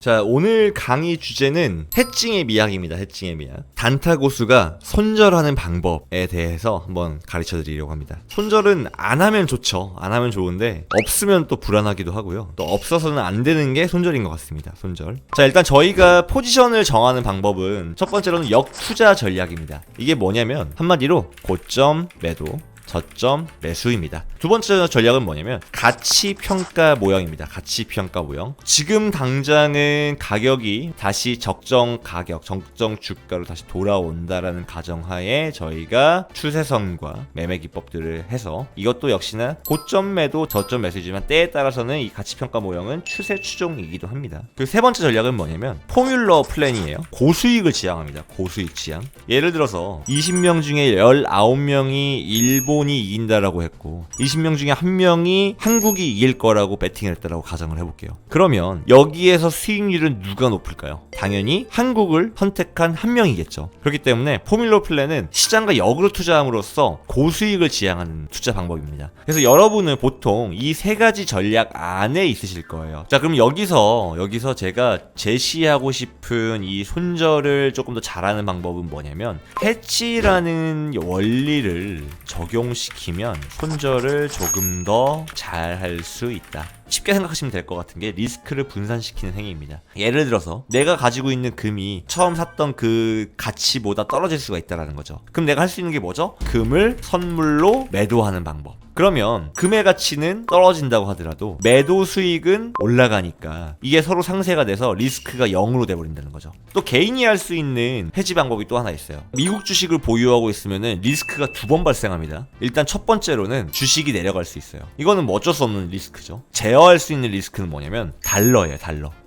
자, 오늘 강의 주제는 해칭의 미학입니다. 해칭의 미학. 단타 고수가 손절하는 방법에 대해서 한번 가르쳐 드리려고 합니다. 손절은 안 하면 좋죠. 안 하면 좋은데 없으면 또 불안하기도 하고요. 또 없어서는 안 되는 게 손절인 것 같습니다. 손절. 자, 일단 저희가 포지션을 정하는 방법은 첫 번째로는 역투자 전략입니다. 이게 뭐냐면 한마디로 고점 매도, 저점 매수입니다. 두 번째 전략은 뭐냐면 가치평가 모형입니다. 가치평가 모형. 지금 당장은 가격이 다시 적정 가격, 적정 주가로 다시 돌아온다라는 가정하에 저희가 추세선과 매매 기법들을 해서 이것도 역시나 고점 매도, 저점 매수이지만 때에 따라서는 이 가치평가 모형은 추세 추종이기도 합니다. 그 세 번째 전략은 뭐냐면 포뮬러 플랜이에요. 고수익을 지향합니다. 고수익 지향. 예를 들어서 20명 중에 19명이 일본이 이긴다라고 했고 20명 중에 1명이 한국이 이길 거라고 배팅을 했다라고 가정을 해볼게요. 그러면 여기에서 수익률은 누가 높을까요? 당연히 한국을 선택한 1명이겠죠. 그렇기 때문에 포뮬러 플랜은 시장과 역으로 투자함으로써 고수익을 지향하는 투자 방법입니다. 그래서 여러분은 보통 이 세 가지 전략 안에 있으실 거예요. 자, 그럼 여기서 제가 제시하고 싶은 이 손절을 조금 더 잘하는 방법은 뭐냐면 해치라는 원리를 적용시키면 손절을 조금 더 잘할 수 있다. 쉽게 생각하시면 될 것 같은 게 리스크를 분산시키는 행위입니다. 예를 들어서 내가 가지고 있는 금이 처음 샀던 그 가치보다 떨어질 수가 있다는 거죠. 그럼 내가 할 수 있는 게 뭐죠? 금을 선물로 매도하는 방법. 그러면 금의 가치는 떨어진다고 하더라도 매도 수익은 올라가니까 이게 서로 상쇄가 돼서 리스크가 0으로 돼버린다는 거죠. 또 개인이 할 수 있는 해지 방법이 또 하나 있어요. 미국 주식을 보유하고 있으면 리스크가 두 번 발생합니다. 일단 첫 번째로는 주식이 내려갈 수 있어요. 이거는 뭐 어쩔 수 없는 리스크죠. 제어할 수 있는 리스크는 뭐냐면 달러예요.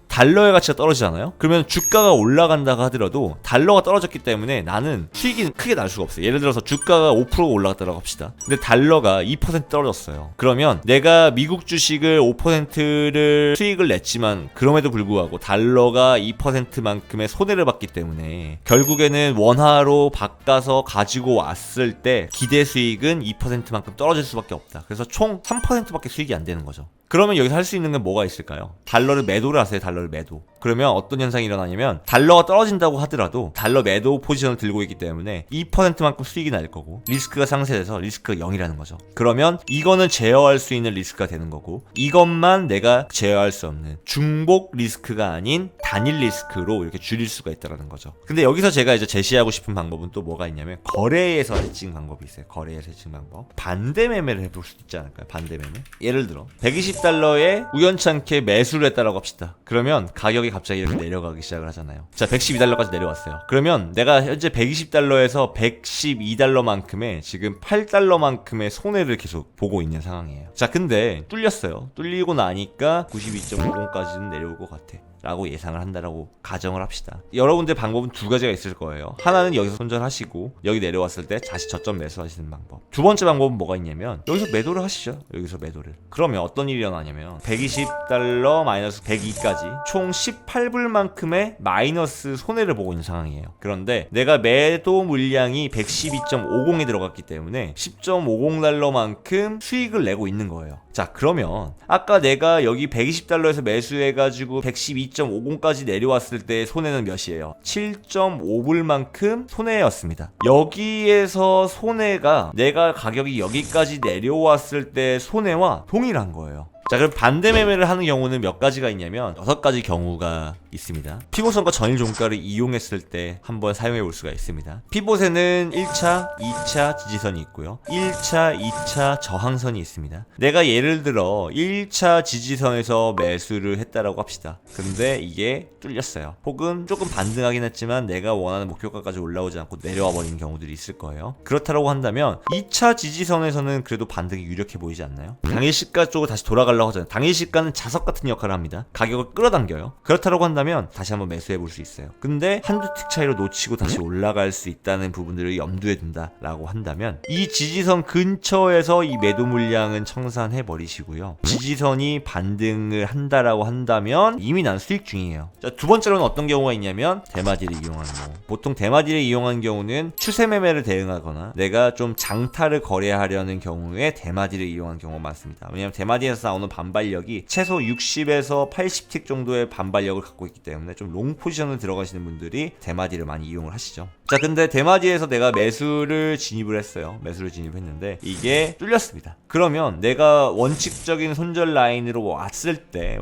달러의 가치가 떨어지잖아요? 그러면 주가가 올라간다고 하더라도 달러가 떨어졌기 때문에 나는 수익이 크게 날 수가 없어요. 예를 들어서 주가가 5%가 올라갔다고 합시다. 근데 달러가 2% 떨어졌어요. 그러면 내가 미국 주식을 5%를 수익을 냈지만 그럼에도 불구하고 달러가 2%만큼의 손해를 봤기 때문에 결국에는 원화로 바꿔서 가지고 왔을 때 기대 수익은 2%만큼 떨어질 수밖에 없다. 그래서 총 3%밖에 수익이 안 되는 거죠. 그러면 여기서 할 수 있는 건 뭐가 있을까요? 달러를 매도를 하세요. 달러를 매도. 그러면 어떤 현상이 일어나냐면 달러가 떨어진다고 하더라도 달러 매도 포지션을 들고 있기 때문에 2%만큼 수익이 날 거고 리스크가 상쇄돼서 리스크가 0이라는 거죠. 그러면 이거는 제어할 수 있는 리스크가 되는 거고 이것만 내가 제어할 수 없는 중복 리스크가 아닌 단일 리스크로 이렇게 줄일 수가 있다는 거죠. 근데 여기서 제가 이제 제시하고 싶은 방법은 또 뭐가 있냐면 거래에서 해칭 방법이 있어요. 거래에서 해칭 방법. 반대 매매를 해볼 수도 있지 않을까요? 반대 매매. 예를 들어 120달러에 우연찮게 매수를 했다라고 합시다. 그러면 가격이 갑자기 이렇게 내려가기 시작을 하잖아요. 자, 112달러까지 내려왔어요. 그러면 내가 현재 120달러에서 112달러만큼의 지금 8달러만큼의 손해를 계속 보고 있는 상황이에요. 자, 근데 뚫렸어요. 뚫리고 나니까 92.50까지는 내려올 것 같아. 라고 예상을 한다라고 가정을 합시다. 여러분들 방법은 두 가지가 있을 거예요. 하나는 여기서 손절하시고 여기 내려왔을 때 다시 저점 매수하시는 방법. 두 번째 방법은 뭐가 있냐면 여기서 매도를 하시죠. 여기서 매도를. 그러면 어떤 일이 일어나냐면 120달러 마이너스 102까지 총 18불만큼의 마이너스 손해를 보고 있는 상황이에요. 그런데 내가 매도 물량이 112.50에 들어갔기 때문에 10.50달러만큼 수익을 내고 있는 거예요. 자, 그러면 아까 내가 여기 120달러에서 매수해가지고 112.50까지 내려왔을 때 손해는 몇이에요? 7.5불만큼 손해였습니다. 여기에서 손해가 내가 가격이 여기까지 내려왔을 때 손해와 동일한 거예요. 자, 그럼 반대 매매를 하는 경우는 몇 가지가 있냐면 6가지 경우가 있습니다. 피봇선과 전일 종가를 이용했을 때 한번 사용해 볼 수가 있습니다. 피봇에는 1차, 2차 지지선이 있고요. 1차, 2차 저항선이 있습니다. 내가 예를 들어 1차 지지선에서 매수를 했다라고 합시다. 근데 이게 뚫렸어요. 혹은 조금 반등하긴 했지만 내가 원하는 목표가까지 올라오지 않고 내려와 버리는 경우들이 있을 거예요. 그렇다고 한다면 2차 지지선에서는 그래도 반등이 유력해 보이지 않나요? 당일시가 쪽으로 다시 돌아가려고 하잖아요. 당일시가는 자석 같은 역할을 합니다. 가격을 끌어당겨요. 그렇다고 한다면 다시 한번 매수해 볼 수 있어요. 근데 한두 틱 차이로 놓치고 다시 올라갈 수 있다는 부분들을 염두에 둔다라고 한다면 이 지지선 근처에서 이 매도 물량은 청산해 버리시고요. 지지선이 반등을 한다라고 한다면 이미 난 수익 중이에요. 자, 두 번째로는 어떤 경우가 있냐면 대마디를 이용하는 경우. 보통 대마디를 이용한 경우는 추세 매매를 대응하거나 내가 좀 장타를 거래하려는 경우에 대마디를 이용하는 경우가 많습니다. 왜냐하면 대마디에서 나오는 나오는 반발력이 최소 60에서 80틱 정도의 반발력을 갖고 있기 때문에 좀 롱 포지션을 들어가시는 분들이 대마디를 많이 이용을 하시죠. 자, 근데 대마디에서 내가 매수를 진입을 했어요. 매수를 진입했는데 이게 뚫렸습니다. 그러면 내가 원칙적인 손절 라인으로 왔을 때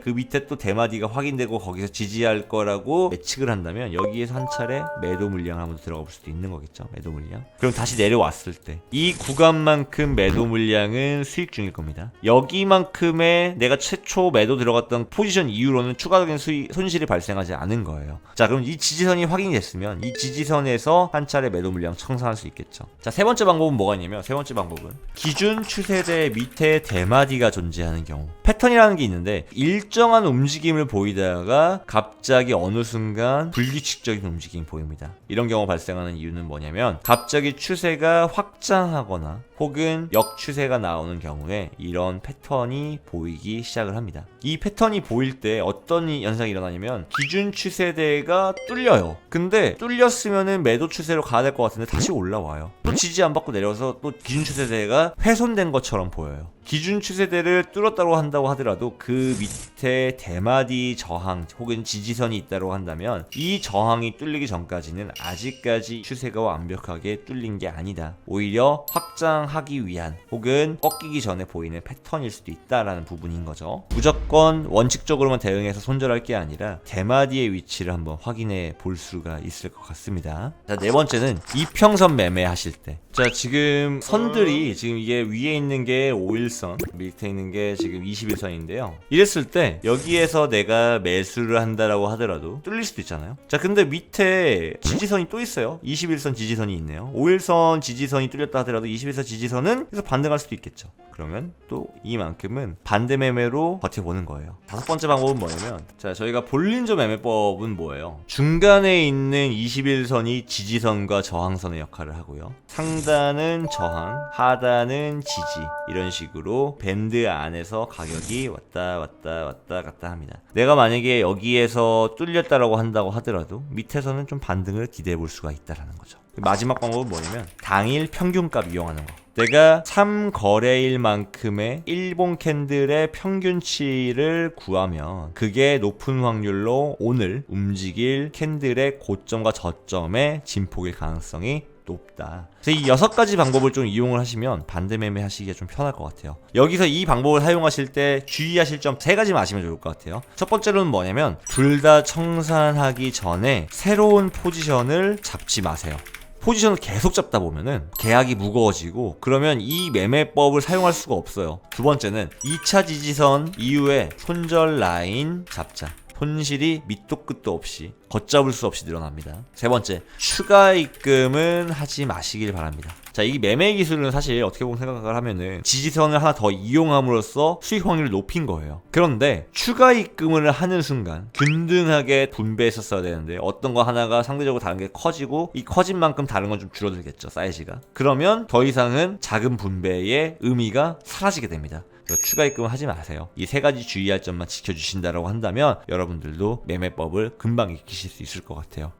그 밑에 또 대마디가 확인되고 거기서 지지할 거라고 예측을 한다면 여기에서 한 차례 매도 물량을 한번 들어가 볼 수도 있는 거겠죠. 매도 물량. 그럼 다시 내려왔을 때 이 구간만큼 매도 물량은 수익 중일 겁니다. 여기만큼의 내가 최초 매도 들어갔던 포지션 이후로는 추가적인 손실이 발생하지 않은 거예요. 자, 그럼 이 지지선이 확인이 됐으면 이 지지선에서 한 차례 매도 물량 청산할 수 있겠죠. 자, 세 번째 방법은 뭐가 있냐면 세 번째 방법은 기준 추세대 밑에 대마디가 존재하는 경우. 패턴이라는 게 있는데 일정한 움직임을 보이다가 갑자기 어느 순간 불규칙적인 움직임이 보입니다. 이런 경우 발생하는 이유는 뭐냐면 갑자기 추세가 확장하거나 혹은 역추세가 나오는 경우에 이런 패턴이 보이기 시작을 합니다. 이 패턴이 보일 때 어떤 현상이 일어나냐면 기준 추세대가 뚫려요. 근데 뚫렸으면은 매도 추세로 가야 될 것 같은데 다시 올라와요. 또 지지 안 받고 내려서 또 기준 추세대가 훼손된 것처럼 보여요. 기준 추세대를 뚫었다고 한다고 하더라도 그 밑에 대마디 저항 혹은 지지선이 있다고 한다면 이 저항이 뚫리기 전까지는 아직까지 추세가 완벽하게 뚫린 게 아니다. 오히려 확장하기 위한 혹은 꺾이기 전에 보이는 패턴일 수도 있다라는 부분인 거죠. 무조건 원칙적으로만 대응해서 손절할 게 아니라 대마디의 위치를 한번 확인해 볼 수가 있을 것 같습니다. 자, 네 번째는 이평선 매매하실 때. 자, 지금 선들이 지금 이게 위에 있는 게 5일선, 밑에 있는 게 지금 21선인데요. 이랬을 때 여기에서 내가 매수를 한다라고 하더라도 뚫릴 수도 있잖아요. 자, 근데 밑에 지지선이 또 있어요. 21선 지지선이 있네요. 5일선 지지선이 뚫렸다 하더라도 21선 지지선은 그래서 반등할 수도 있겠죠. 그러면 또 이만큼은 반대 매매로 버텨보는 거예요. 다섯 번째 방법은 뭐냐면, 자, 저희가 볼린저 매매법은 뭐예요? 중간에 있는 21선이 지지선과 저항선의 역할을 하고요. 상단은 저항, 하단은 지지, 이런 식으로 밴드 안에서 가격이 왔다 갔다 합니다. 내가 만약에 여기에서 뚫렸다라고 한다고 하더라도 밑에서는 좀 반등을 기대해 볼 수가 있다라는 거죠. 마지막 방법은 뭐냐면 당일 평균값 이용하는 거. 내가 3거래일만큼의 일본 캔들의 평균치를 구하면 그게 높은 확률로 오늘 움직일 캔들의 고점과 저점의 진폭일 가능성이 높다. 그래서 이 6가지 방법을 좀 이용을 하시면 반대 매매 하시기가 좀 편할 것 같아요. 여기서 이 방법을 사용하실 때 주의하실 점 3가지만 아시면 좋을 것 같아요. 첫 번째로는 뭐냐면 둘 다 청산하기 전에 새로운 포지션을 잡지 마세요. 포지션을 계속 잡다 보면은 계약이 무거워지고 그러면 이 매매법을 사용할 수가 없어요. 두 번째는 2차 지지선 이후에 손절 라인 잡자. 손실이 밑도 끝도 없이 걷잡을 수 없이 늘어납니다. 세 번째, 추가 입금은 하지 마시길 바랍니다. 자, 이 매매 기술은 사실 어떻게 보면 생각을 하면은 지지선을 하나 더 이용함으로써 수익 확률을 높인 거예요. 그런데 추가 입금을 하는 순간 균등하게 분배했었어야 되는데 어떤 거 하나가 상대적으로 다른 게 커지고 이 커진 만큼 다른 건 좀 줄어들겠죠, 사이즈가. 그러면 더 이상은 작은 분배의 의미가 사라지게 됩니다. 추가 입금을 하지 마세요. 이 3가지 주의할 점만 지켜주신다라고 한다면 여러분들도 매매법을 금방 익히실 수 있을 것 같아요.